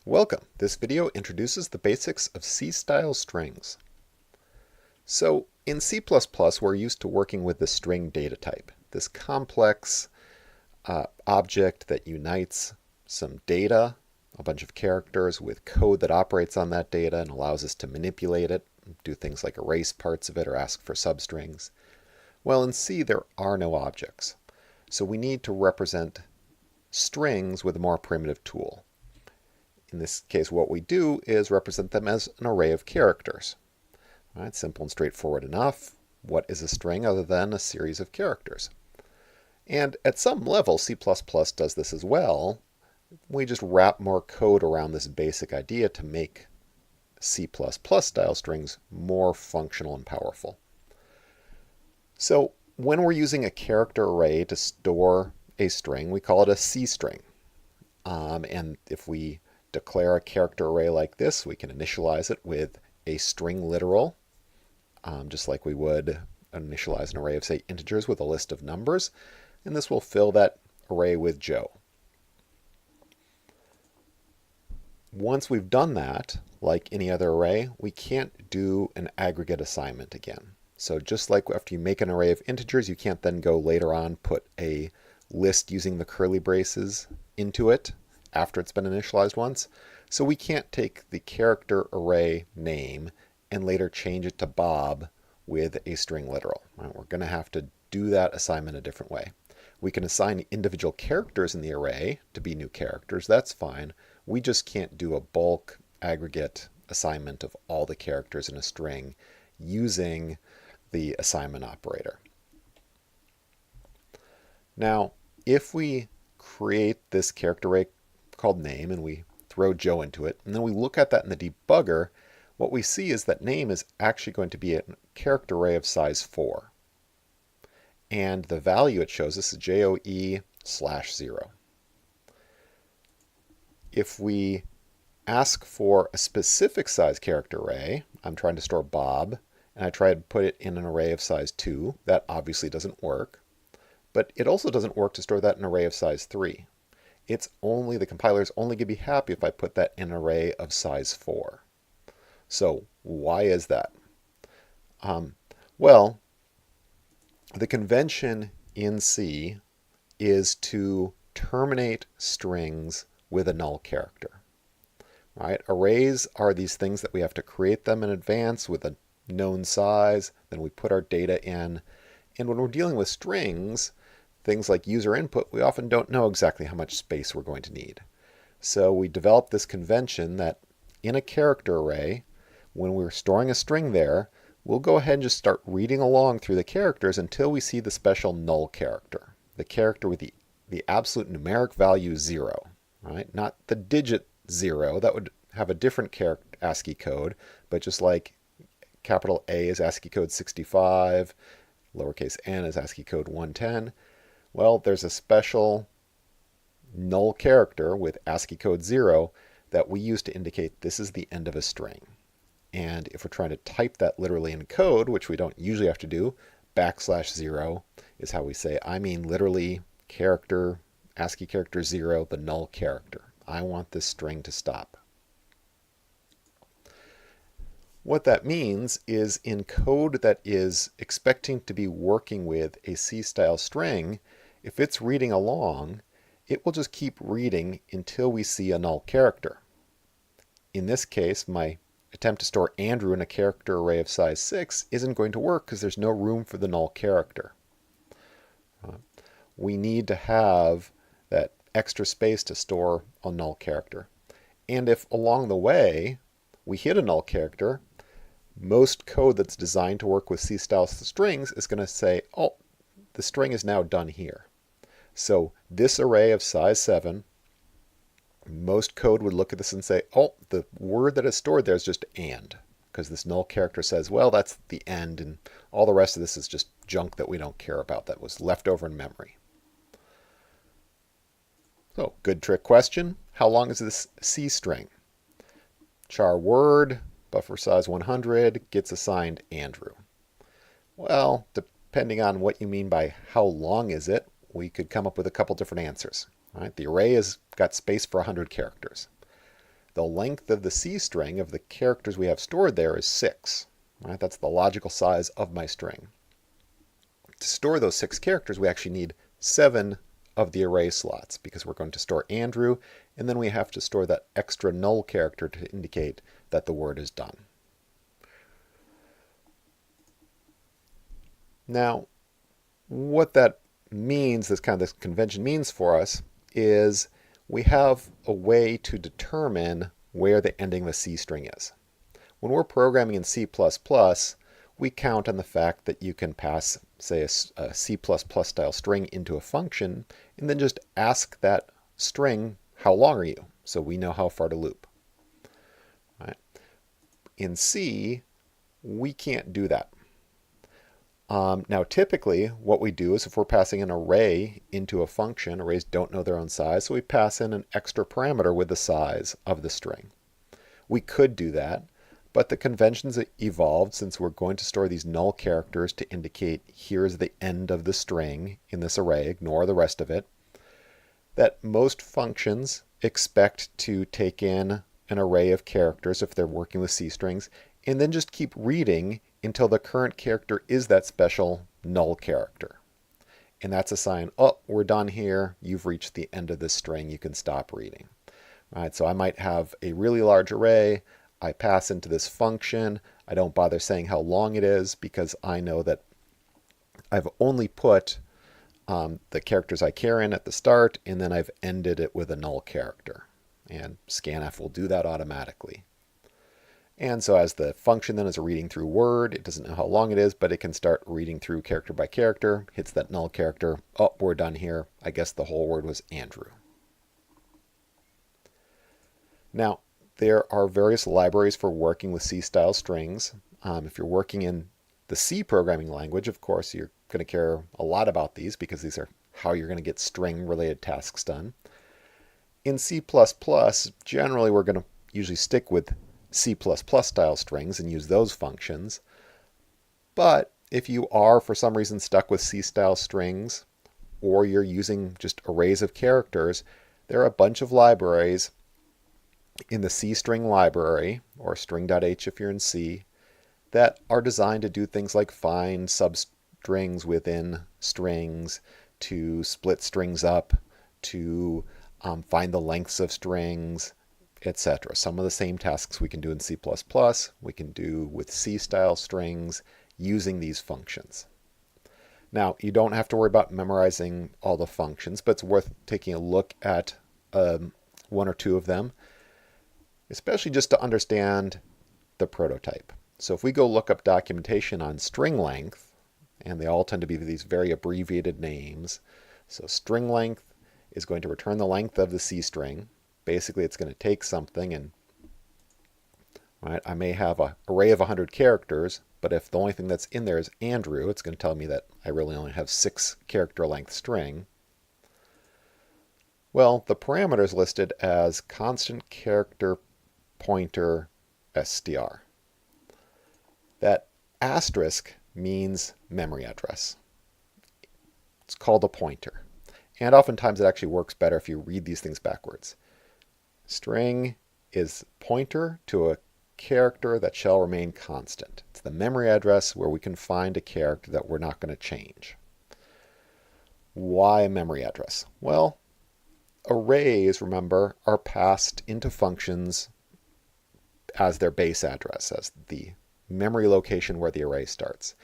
Welcome. This video introduces the basics of C-style strings. So in C++, we're used to working with the string data type, this complex object that unites some data, a bunch of characters, with code that operates on that data and allows us to manipulate it, do things like erase parts of it or ask for substrings. Well, in C, there are no objects, so we need to represent strings with a more primitive tool. In this case, what we do is represent them as an array of characters. All right, simple and straightforward enough. What is a string other than a series of characters? And at some level, C++ does this as well. We just wrap more code around this basic idea to make C++ style strings more functional and powerful. So when we're using a character array to store a string, we call it a CString. And if we declare a character array like this, we can initialize it with a string literal, just like we would initialize an array of, say, integers with a list of numbers, and this will fill that array with Joe. Once we've done that, like any other array, we can't do an aggregate assignment again. So just like after you make an array of integers, you can't then go later on put a list using the curly braces into it after it's been initialized once. So we can't take the character array name and later change it to Bob with a string literal. Right? We're going to have to do that assignment a different way. We can assign individual characters in the array to be new characters. That's fine. We just can't do a bulk aggregate assignment of all the characters in a string using the assignment operator. Now, if we create this character array called name and we throw Joe into it, and then we look at that in the debugger, what we see is that name is actually going to be a character array of size 4. And the value it shows us is JOE/0. If we ask for a specific size character array, I'm trying to store Bob, and I try to put it in an array of size 2, that obviously doesn't work. But it also doesn't work to store that in an array of size 3. The compiler is only going to be happy if I put that in an array of size 4. So why is that? Well, the convention in C is to terminate strings with a null character. Right? Arrays are these things that we have to create them in advance with a known size, then we put our data in. And when we're dealing with strings, things like user input, we often don't know exactly how much space we're going to need. So we developed this convention that in a character array, when we're storing a string there, we'll go ahead and just start reading along through the characters until we see the special null character, the character with the absolute numeric value 0, right? Not the digit 0, that would have a different ASCII code, but just like capital A is ASCII code 65, lowercase n is ASCII code 110, well, there's a special null character with ASCII code 0 that we use to indicate this is the end of a string. And if we're trying to type that literally in code, which we don't usually have to do, \0 is how we say, I mean literally character, ASCII character 0, the null character. I want this string to stop. What that means is in code that is expecting to be working with a C-style string, if it's reading along, it will just keep reading until we see a null character. In this case, my attempt to store Andrew in a character array of size 6 isn't going to work because there's no room for the null character. We need to have that extra space to store a null character. And if along the way we hit a null character, most code that's designed to work with C-style strings is going to say, oh, the string is now done here. So this array of size 7, most code would look at this and say, oh, the word that is stored there is just and, because this null character says, well, that's the end, and all the rest of this is just junk that we don't care about, that was left over in memory. So, good trick question. How long is this C string? Char word, buffer size 100, gets assigned Andrew. Well, depending on what you mean by how long is it, we could come up with a couple different answers. Right? The array has got space for 100 characters. the length of the C string of the characters we have stored there is 6. Right? That's the logical size of my string. To store those 6 characters, we actually need 7 of the array slots because we're going to store Andrew, and then we have to store that extra null character to indicate that the word is done. Now, what that means, this convention means for us, is we have a way to determine where the ending of a C string is. When we're programming in C++, we count on the fact that you can pass, say, a C++ style string into a function and then just ask that string, how long are you? So we know how far to loop. Right? In C, we can't do that. Now, typically, what we do is if we're passing an array into a function, arrays don't know their own size, so we pass in an extra parameter with the size of the string. We could do that, but the conventions evolved since we're going to store these null characters to indicate here's the end of the string in this array, ignore the rest of it, that most functions expect to take in an array of characters if they're working with C strings, and then just keep reading until the current character is that special null character. And that's a sign, oh, we're done here. You've reached the end of this string. You can stop reading. All right, so I might have a really large array. I pass into this function. I don't bother saying how long it is because I know that I've only put the characters I care in at the start, and then I've ended it with a null character. And scanf will do that automatically. And so as the function then is reading through word, it doesn't know how long it is, but it can start reading through character by character, hits that null character. Oh, we're done here. I guess the whole word was Andrew. Now, there are various libraries for working with C-style strings. If you're working in the C programming language, of course, you're going to care a lot about these because these are how you're going to get string-related tasks done. In C++, generally we're going to usually stick with C++ style strings and use those functions. But if you are for some reason stuck with C style strings, or you're using just arrays of characters, there are a bunch of libraries in the C string library, or string.h if you're in C, that are designed to do things like find substrings within strings, to split strings up, to find the lengths of strings, etc. Some of the same tasks we can do in C++, we can do with C-style strings using these functions. Now, you don't have to worry about memorizing all the functions, but it's worth taking a look at one or two of them, especially just to understand the prototype. So if we go look up documentation on string length, and they all tend to be these very abbreviated names. So string length is going to return the length of the C string. Basically, it's going to take something and I may have an array of 100 characters, but if the only thing that's in there is Andrew, it's going to tell me that I really only have 6 character length string. Well, the parameter is listed as constant character pointer str. That asterisk means memory address. It's called a pointer. And oftentimes it actually works better if you read these things backwards. String is pointer to a character that shall remain constant. It's the memory address where we can find a character that we're not going to change. Why a memory address? Well, arrays, remember, are passed into functions as their base address, as the memory location where the array starts.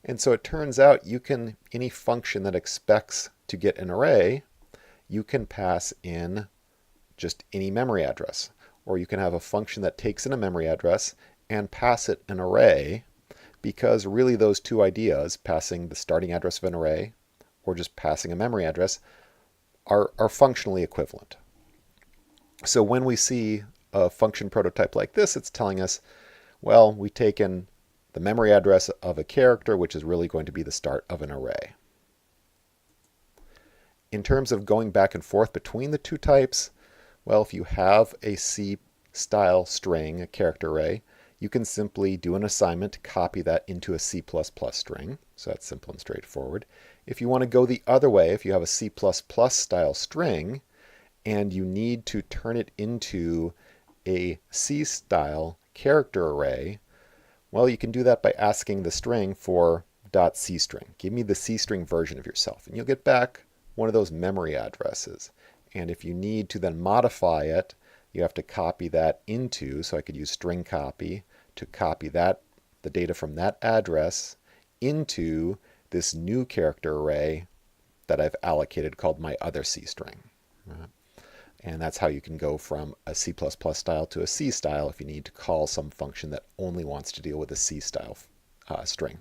And so it turns out any function that expects to get an array, you can pass in just any memory address. Or you can have a function that takes in a memory address and pass it an array, because really those two ideas, passing the starting address of an array or just passing a memory address, are functionally equivalent. So when we see a function prototype like this, it's telling us, well, we've taken the memory address of a character, which is really going to be the start of an array. In terms of going back and forth between the two types, well, if you have a C-style string, a character array, you can simply do an assignment to copy that into a C++ string. So that's simple and straightforward. If you want to go the other way, if you have a C++ style string and you need to turn it into a C-style character array, well, you can do that by asking the string for .cstring. Give me the C-string version of yourself, and you'll get back one of those memory addresses. And if you need to then modify it, you have to copy that into, so I could use string copy to copy that, the data from that address into this new character array that I've allocated called my other C string. And that's how you can go from a C++ style to a C style if you need to call some function that only wants to deal with a C style string.